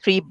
3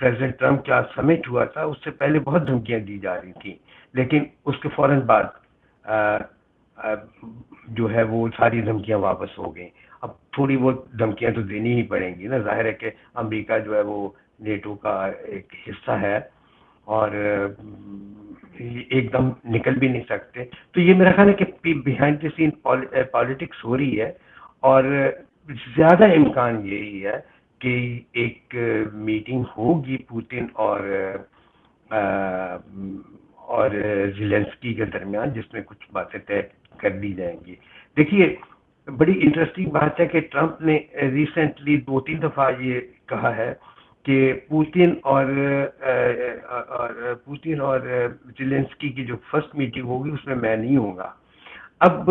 president Trump کا سمٹ ہوا تھا اس سے پہلے بہت دھمکیاں دی جا رہی تھیں، لیکن اس کے فوراً بعد جو ہے وہ ساری دھمکیاں واپس ہو گئیں. اب تھوڑی بہت دھمکیاں تو دینی ہی پڑیں گی نا، ظاہر ہے کہ امریکہ جو ہے وہ نیٹو کا ایک حصہ ہے اور ایک دم نکل بھی نہیں سکتے. تو یہ میرا خیال ہے کہ بیہائنڈ دی سین پالیٹکس ہو رہی ہے، اور زیادہ امکان یہی ہے کہ ایک میٹنگ ہوگی پوتن اور زیلنسکی کے درمیان، جس میں کچھ باتیں طے کر دی جائیں گی. دیکھیے بڑی انٹرسٹنگ بات ہے کہ ٹرمپ نے ریسنٹلی 2-3 دفعہ یہ کہا ہے کہ پوتن اور زیلنسکی کی جو فرسٹ میٹنگ ہوگی اس میں میں نہیں ہوں گا. اب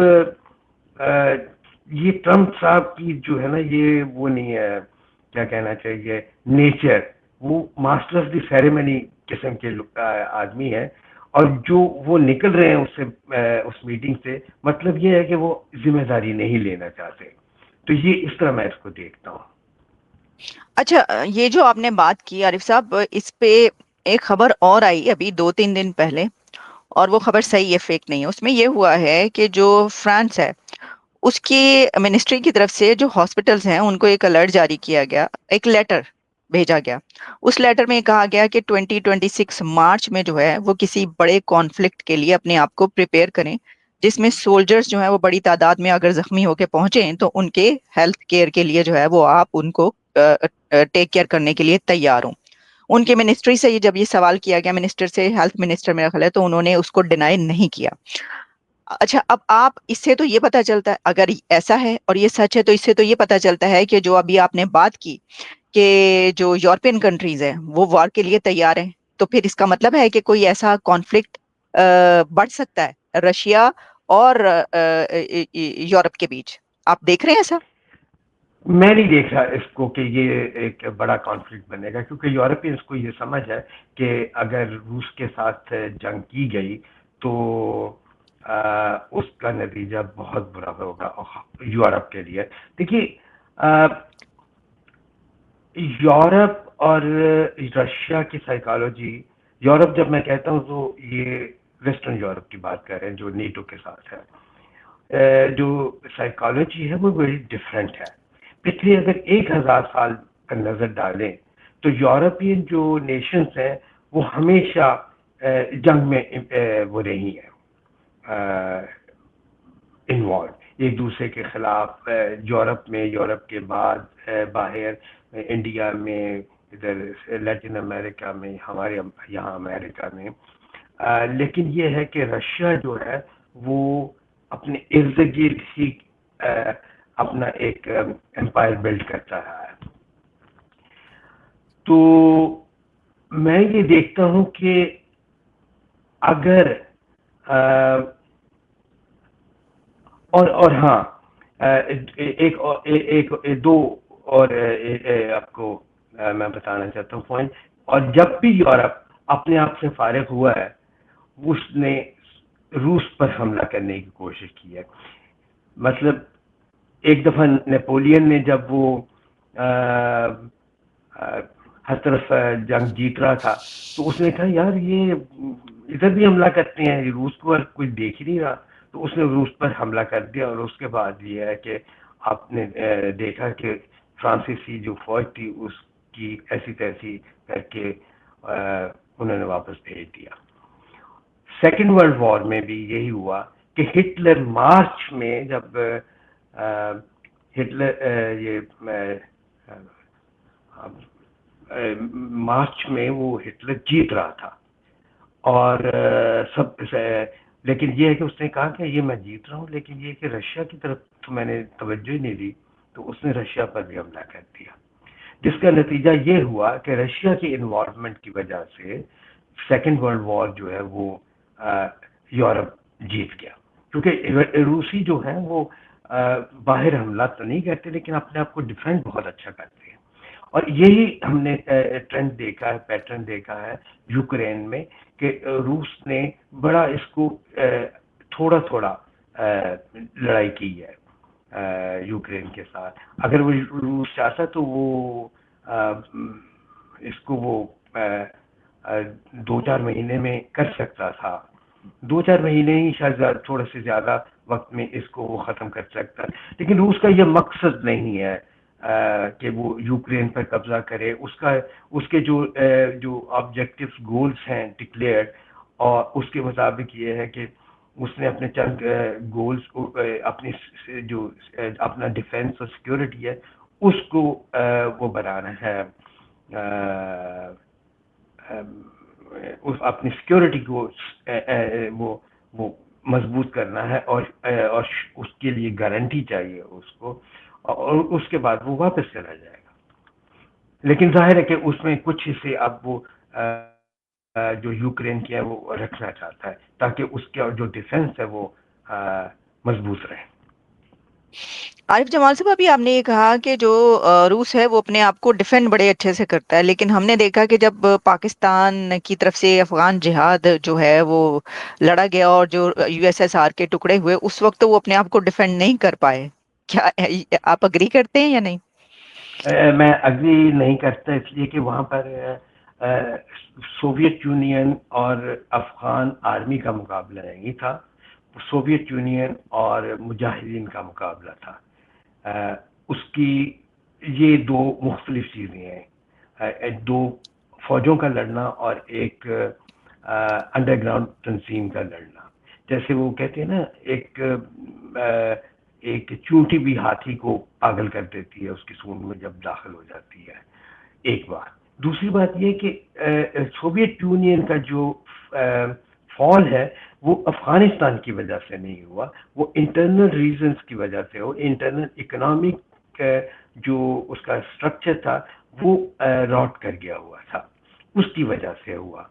یہ ٹرمپ صاحب کی جو ہے نا، یہ وہ نہیں ہے، کیا کہنا چاہیے، نیچر، وہ ماسٹر آف دی سیریمنی قسم کے آدمی ہے، اور جو وہ نکل رہے ہیں اس میٹنگ سے، مطلب یہ ہے کہ وہ ذمہ داری نہیں لینا چاہتے. تو یہ اس طرح میں اس کو دیکھتا ہوں. اچھا، یہ جو آپ نے بات کی عارف صاحب، اس پہ ایک خبر اور آئی ابھی 2-3 دن پہلے، اور وہ خبر صحیح ہے، فیک نہیں ہے. اس میں یہ ہوا ہے کہ جو فرانس ہے اس کی منسٹری کی طرف سے جو ہاسپٹلز ہیں ان کو ایک الرٹ جاری کیا گیا، ایک لیٹر بھیجا گیا. اس لیٹر میں کہا گیا کہ 2026 مارچ میں جو ہے وہ کسی بڑے کانفلکٹ کے لیے اپنے آپ کو پریپیئر کریں، جس میں سولجرز جو ہیں وہ بڑی تعداد میں اگر زخمی ہو کے پہنچیں تو ان کے ہیلتھ کیئر کے لیے جو ہے وہ آپ ان کو ٹیک کیئر کرنے کے لیے تیار ہوں. ان کے منسٹری سے جب یہ سوال کیا گیا، منسٹر سے، ہیلتھ منسٹر میرا خیال ہے، تو انہوں نے اس کو ڈینائی نہیں کیا. اچھا، اب آپ اس سے تو یہ پتا چلتا ہے، اگر ایسا ہے اور یہ سچ ہے، تو اس سے تو یہ پتا چلتا ہے کہ جو ابھی آپ نے بات کی کہ جو یورپین کنٹریز ہیں وہ وار کے لیے تیار ہیں، تو پھر اس کا مطلب ہے کہ کوئی ایسا کانفلکٹ بڑھ سکتا ہے رشیا اور یورپ کے بیچ. آپ دیکھ رہے ہیں ایسا؟ میں نہیں دیکھ رہا اس کو کہ یہ ایک بڑا کانفلکٹ بنے گا، کیونکہ یورپینس کو یہ سمجھ ہے کہ اگر روس کے ساتھ جنگ کی گئی تو اس کا نتیجہ بہت برا ہوگا یورپ کے لیے. دیکھیے یورپ اور رشیا کی سائیکالوجی، یورپ جب میں کہتا ہوں تو یہ ویسٹرن یورپ کی بات کر رہے ہیں جو نیٹو کے ساتھ ہے، جو سائیکالوجی ہے وہ بڑی ڈفرینٹ ہے. پچھلے اگر 1000 سال کا نظر ڈالیں تو یورپین جو نیشنز ہیں وہ ہمیشہ جنگ میں وہ رہی ہیں انوالو، ایک دوسرے کے خلاف. یورپ میں، یورپ کے بعد باہر انڈیا میں، ادھر لیٹن امریکہ میں، ہمارے یہاں امریکہ میں. لیکن یہ ہے کہ رشیا جو ہے وہ اپنے ارد گرد ہی اپنا ایک امپائر بلڈ کرتا رہا ہے. تو میں یہ دیکھتا ہوں کہ اگر اور ہاں ایک دو اور آپ کو میں بتانا چاہتا ہوں پوائنٹ. اور جب بھی یورپ اپنے آپ سے فارغ ہوا ہے اس نے روس پر حملہ کرنے کی کوشش کی ہے. مطلب ایک دفعہ نیپولین نے جب وہ ہر طرف جنگ جیت رہا تھا تو اس نے کہا یار یہ ادھر بھی حملہ کرتے ہیں، روس کو کوئی دیکھ ہی نہیں رہا، تو اس نے روس پر حملہ کر دیا. اور اس کے بعد یہ ہے کہ آپ نے دیکھا کہ فرانسیسی جو فوج تھی اس کی ایسی تیسی کر کے انہوں نے واپس بھیج دیا. سیکنڈ ورلڈ وار میں بھی یہی ہوا کہ ہٹلر مارچ میں، جب ہٹلر یہ مارچ میں وہ ہٹلر جیت رہا تھا اور سب، لیکن یہ ہے کہ اس نے کہا کہ یہ میں جیت رہا ہوں، لیکن یہ کہ رشیا کی طرف تو میں نے توجہ ہی نہیں دی، تو اس نے رشیا پر بھی حملہ کر دیا. جس کا نتیجہ یہ ہوا کہ رشیا کی انوالومنٹ کی وجہ سے سیکنڈ ورلڈ وار جو ہے وہ یورپ جیت گیا. کیونکہ روسی جو ہیں وہ باہر حملہ تو نہیں کرتے لیکن اپنے آپ کو ڈیفینڈ بہت اچھا کرتے ہیں. اور یہی ہم نے ٹرینڈ دیکھا ہے، پیٹرن دیکھا ہے یوکرین میں، کہ روس نے بڑا اس کو تھوڑا تھوڑا لڑائی کی ہے یوکرین کے ساتھ. اگر وہ روس چاہتا تو وہ اس کو وہ دو چار مہینے میں کر سکتا تھا. 2-4 مہینے ہی شاید تھوڑا سے زیادہ وقت میں اس کو وہ ختم کر سکتا ہے. لیکن روس کا یہ مقصد نہیں ہے کہ وہ یوکرین پر قبضہ کرے. اس کے جو آبجیکٹیوز گولز ہیں ڈکلیئرڈ، اور اس کے مطابق یہ ہے کہ اس نے اپنے چند گولز اپنی جو اپنا ڈیفینس اور سیکورٹی ہے اس کو وہ بنانا ہے، اپنی سیکورٹی کو وہ مضبوط کرنا ہے، اور اس کے لیے گارنٹی چاہیے اس کو، اور اس کے بعد وہ واپس چلا جائے گا. لیکن ظاہر ہے کہ اس میں کچھ حصے اب وہ جو یوکرین کی ہے وہ رکھنا چاہتا ہے تاکہ اس کا جو ڈیفنس ہے وہ مضبوط رہے. عارف جمال صاحب، ابھی آپ نے یہ کہا کہ جو روس ہے وہ اپنے آپ کو ڈیفینڈ بڑے اچھے سے کرتا ہے، لیکن ہم نے دیکھا کہ جب پاکستان کی طرف سے افغان جہاد جو ہے وہ لڑا گیا اور جو یو ایس ایس آر کے ٹکڑے ہوئے، اس وقت تو وہ اپنے آپ کو ڈیفینڈ نہیں کر پائے. کیا آپ اگری کرتے ہیں یا نہیں؟ میں اگری نہیں کرتا، اس لیے کہ وہاں پر سوویت یونین اور افغان آرمی کا مقابلہ نہیں تھا، سوویت یونین اور مجاہدین کا مقابلہ تھا. اس کی یہ دو مختلف چیزیں ہیں، دو فوجوں کا لڑنا اور ایک انڈر گراؤنڈ تنظیم کا لڑنا. جیسے وہ کہتے ہیں نا، ایک چونٹی بھی ہاتھی کو پاگل کر دیتی ہے اس کی سونڈ میں جب داخل ہو جاتی ہے. ایک بات. دوسری بات یہ کہ سوویت یونین کا جو فال ہے وہ افغانستان کی وجہ سے نہیں ہوا، وہ انٹرنل ریزنز کی وجہ سے ہو. انٹرنل اکنامک جو اس کا اسٹرکچر تھا وہ راٹ کر گیا ہوا تھا، اس کی وجہ سے ہوا.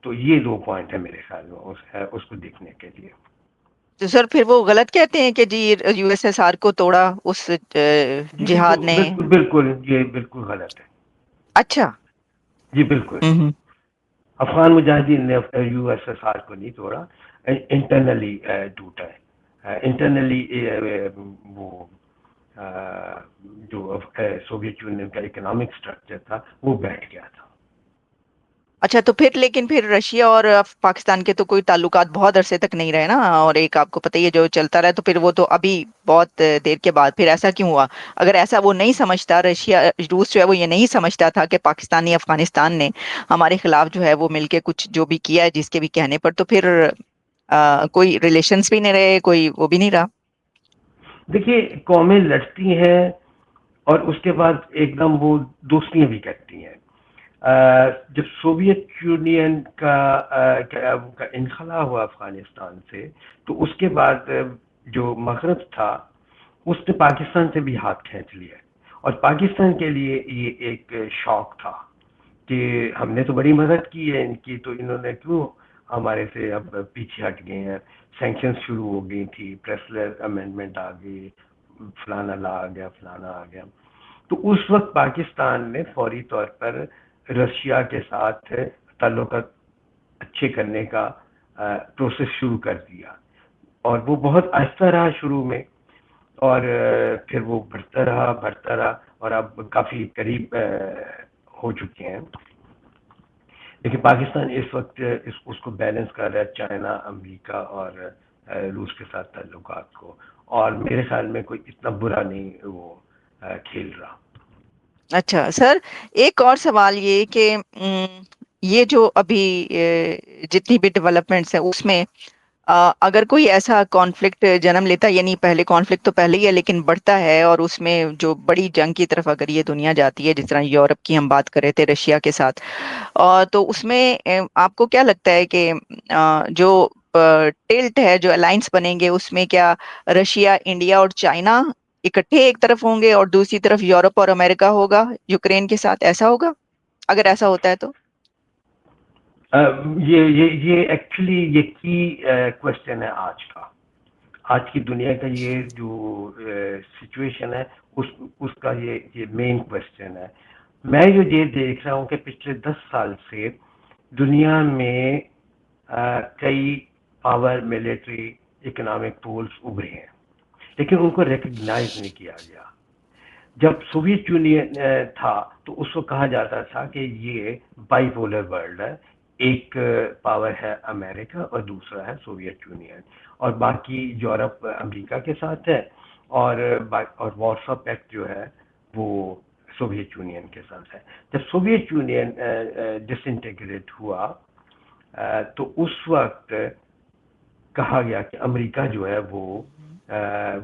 تو یہ دو پوائنٹ ہے میرے خیال میں اس کو دیکھنے کے لیے. تو سر پھر وہ غلط کہتے ہیں کہ جی یو ایس ایس آر کو توڑا اس جی جہاد بالکل نے؟ بالکل بالکل، یہ بالکل غلط ہے. اچھا. جی بالکل. ہوں. افغان مجاہدین نے یو ایس ایس آر کو نہیں توڑا، انٹرنلی ٹوٹا ہے. انٹرنلی وہ جو سوویت یونین کا اکنامک اسٹرکچر تھا وہ بیٹھ گیا تھا. اچھا، تو لیکن پھر رشیا اور پاکستان کے تو کوئی تعلقات بہت عرصے تک نہیں رہے نا، اور ایک آپ کو پتہ ہی ہے جو چلتا رہا، تو پھر وہ تو ابھی بہت دیر کے بعد پھر ایسا کیوں ہوا؟ اگر ایسا وہ نہیں سمجھتا، روس جو ہے وہ یہ نہیں سمجھتا تھا کہ پاکستانی افغانستان نے ہمارے خلاف جو ہے وہ مل کے کچھ جو بھی کیا ہے جس کے بھی کہنے پر، تو پھر کوئی ریلیشنز بھی نہیں رہے، کوئی وہ بھی نہیں رہا. دیکھیے، قومیں لڑتی ہیں اور اس کے بعد ایک دم وہ دوستیاں بھی کرتی ہیں. جب سوویت یونین کا انخلا ہوا افغانستان سے، تو اس کے بعد جو مغرب تھا اس نے پاکستان سے بھی ہاتھ کھینچ لیا، اور پاکستان کے لیے یہ ایک شوق تھا کہ ہم نے تو بڑی مدد کی ہے ان کی، تو انہوں نے کیوں ہمارے سے اب پیچھے ہٹ گئے ہیں. سینکشن شروع ہو گئی تھی، پریسلر امینڈمنٹ آ گئی، فلانا لا آ گیا، فلانا آ گیا. تو اس وقت پاکستان نے فوری طور پر رشیا کے ساتھ تعلقات اچھے کرنے کا پروسیس شروع کر دیا، اور وہ بہت آہستہ رہا شروع میں، اور پھر وہ بڑھتا رہا اور اب کافی قریب ہو چکے ہیں. لیکن پاکستان اس وقت اس کو بیلنس کر رہا ہے چائنا، امریکہ اور روس کے ساتھ تعلقات کو، اور میرے خیال میں کوئی اتنا برا نہیں وہ کھیل رہا. اچھا سر، ایک اور سوال یہ کہ یہ جو ابھی جتنی بھی ڈیولپمنٹس ہیں اس میں اگر کوئی ایسا کانفلکٹ جنم لیتا ہے، یعنی پہلے کانفلکٹ تو پہلے ہی ہے لیکن بڑھتا ہے، اور اس میں جو بڑی جنگ کی طرف اگر یہ دنیا جاتی ہے، جس طرح یورپ کی ہم بات کر رہے تھے رشیا کے ساتھ، تو اس میں آپ کو کیا لگتا ہے کہ جو ٹلٹ ہے، جو الائنس بنیں گے، اس میں کیا رشیا، انڈیا اور چائنا اکٹھے ایک طرف ہوں گے اور دوسری طرف یورپ اور امریکہ ہوگا یوکرین کے ساتھ؟ ایسا ہوگا اگر ایسا ہوتا ہے تو؟ یہ ایکچولی یہ کی کوشچن ہے آج کی دنیا کا. یہ جو سچویشن ہے اس کا یہ مین کوشچن ہے. میں جو یہ دیکھ رہا ہوں کہ پچھلے 10 سال سے دنیا میں کئی پاور، ملٹری، اکنامک پولز ابھرے ہیں، لیکن ان کو ریکگنائز نہیں کیا گیا. جب سوویت یونین تھا تو اس وقت کہا جاتا تھا کہ یہ بائی پولر ورلڈ ہے، ایک پاور ہے امریکہ اور دوسرا ہے سوویت یونین، اور باقی یورپ امریکہ کے ساتھ ہے، اور وارسا پیکٹ جو ہے وہ سوویت یونین کے ساتھ ہے۔ جب سوویت یونین ڈس انٹیگریٹ ہوا تو اس وقت کہا گیا کہ امریکہ جو ہے وہ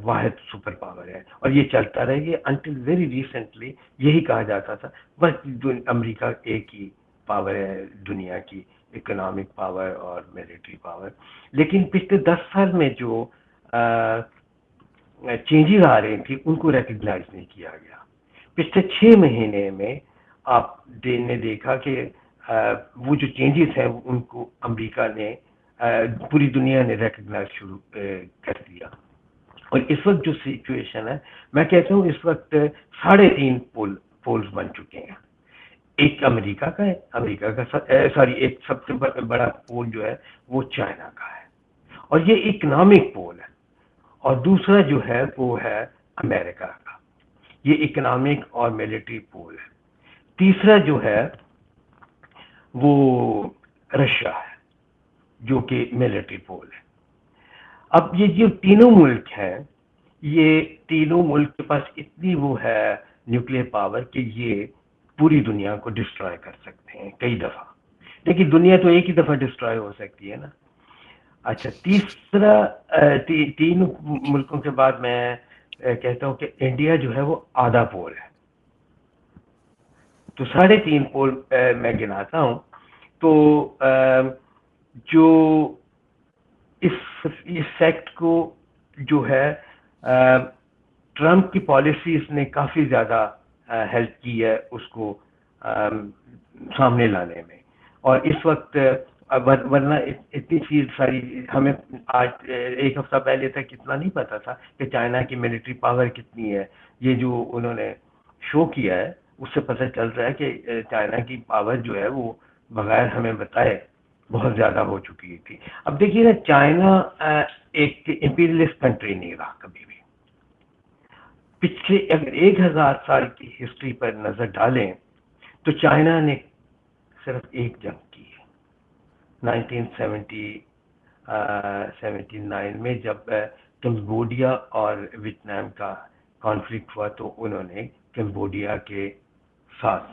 واحد سپر پاور ہے، اور یہ چلتا رہے گی انٹل ویری ریسنٹلی یہی کہا جاتا تھا بس امریکہ ایک ہی پاور ہے دنیا کی، اکنامک پاور اور ملٹری پاور۔ لیکن پچھلے 10 سال میں جو چینجز آ رہی تھی ان کو ریکگنائز نہیں کیا گیا۔ پچھلے 6 مہینے میں آپ نے دیکھا کہ وہ جو چینجز ہیں ان کو امریکہ نے پوری دنیا نے ریکگنائز شروع کر دیا، اور اس وقت جو سچویشن ہے میں کہتا ہوں اس وقت 3.5 پولز بن چکے ہیں۔ ایک امریکہ کا ہے، امریکہ کا ایک سب سے بڑا پول جو ہے وہ چائنا کا ہے، اور یہ اکنامک پول ہے، اور دوسرا جو ہے وہ ہے امریکہ کا، یہ اکنامک اور ملٹری پول ہے۔ تیسرا جو ہے وہ رشیا ہے جو کہ ملٹری پول ہے۔ اب یہ جو تینوں ملک ہیں، یہ تینوں ملک کے پاس اتنی وہ ہے نیوکلیر پاور کہ یہ پوری دنیا کو ڈسٹرائے کر سکتے ہیں کئی دفعہ، لیکن دنیا تو ایک ہی دفعہ ڈسٹرائے ہو سکتی ہے نا۔ اچھا، تیسرا تین ملکوں کے بعد میں کہتا ہوں کہ انڈیا جو ہے وہ آدھا پول ہے، تو 3.5 پول میں گناتا ہوں۔ تو جو اس سیکٹ کو جو ہے ٹرمپ کی پالیسیز نے کافی زیادہ ہیلپ کی ہے اس کو سامنے لانے میں، اور اس وقت ورنہ اتنی چیز ساری ہمیں آج ایک ہفتہ پہلے تک اتنا نہیں پتا تھا کہ چائنا کی ملٹری پاور کتنی ہے۔ یہ جو انہوں نے شو کیا ہے اس سے پتہ چل رہا ہے کہ چائنا کی پاور جو ہے وہ بغیر ہمیں بتائے بہت زیادہ ہو چکی تھی۔ اب دیکھیے نا، چائنا ایک امپیریلسٹ کنٹری نہیں رہا کبھی بھی۔ پچھلے اگر 1000 سال کی ہسٹری پر نظر ڈالیں تو چائنا نے صرف ایک جنگ کی ہے 1979 میں، جب کمبوڈیا اور ویتنام کا کانفلکٹ ہوا تو انہوں نے کمبوڈیا کے ساتھ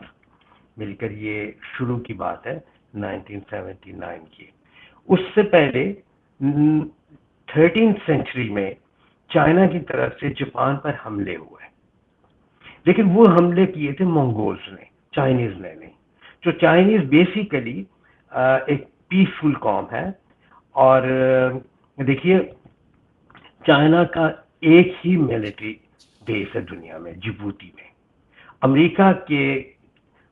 مل کر، یہ شروع کی بات ہے 1979 کی۔ اس سے پہلے 13 سینچری میں چائنا کی طرف سے جاپان پر حملے ہوئے، لیکن وہ حملے کیے تھے منگولز نے، چائنیز نے نہیں۔ جو چائنیز بیسیکلی ایک پیسفل قوم ہے، اور دیکھیے چائنا کا ایک ہی ملٹری بیس ہے دنیا میں، جبوتی میں۔ امریکہ کے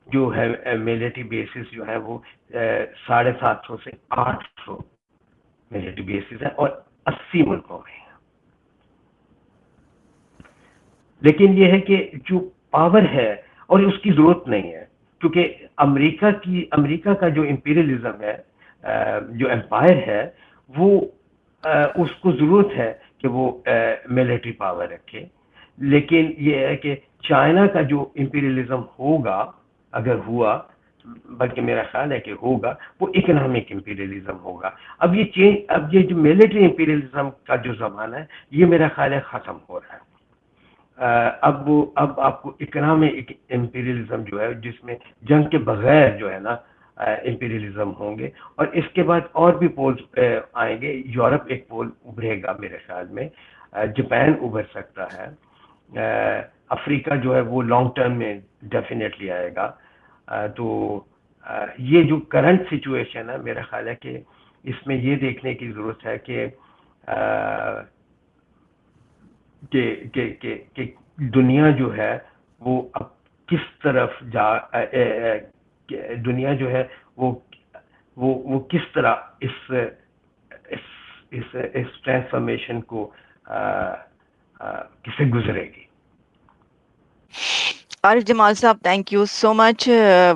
جو ہے ملٹری بیسز جو ہے وہ 750 سے 800 ملٹری بیسز ہیں، اور 80 ملکوں میں ہیں۔ لیکن یہ ہے کہ جو پاور ہے، اور اس کی ضرورت نہیں ہے، کیونکہ امریکہ کا جو امپیریلزم ہے، جو امپائر ہے، وہ اس کو ضرورت ہے کہ وہ ملٹری پاور رکھے۔ لیکن یہ ہے کہ چائنا کا جو امپیریلزم ہوگا، اگر ہوا، بلکہ میرا خیال ہے کہ ہوگا، وہ اکنامک امپیریلزم ہوگا۔ اب یہ جو ملٹری امپیریلزم کا جو زمانہ ہے، یہ میرا خیال ہے ختم ہو رہا ہے۔ اب آپ کو اکنامک امپیریلزم جو ہے، جس میں جنگ کے بغیر جو ہے نا امپیریلزم ہوں گے، اور اس کے بعد اور بھی پولز آئیں گے۔ یورپ ایک پول ابھرے گا میرے خیال میں، جاپان ابھر سکتا ہے، افریقہ جو ہے وہ لانگ ٹرم میں ڈیفینیٹلی آئے گا۔ تو یہ جو کرنٹ سچویشن ہے، میرا خیال ہے کہ اس میں یہ دیکھنے کی ضرورت ہے کہ دنیا جو ہے وہ اب کس طرف دنیا جو ہے وہ کس طرح اس ٹرانسفارمیشن کو کسے گزرے گی۔ عارف جمال صاحب, thank you so much.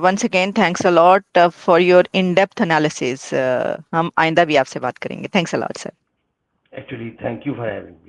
Once again, thanks a lot for your in-depth analysis. ہم آئندہ بھی آپ سے بات کریں گے. Thanks a lot, sir. Actually, thank you for having me.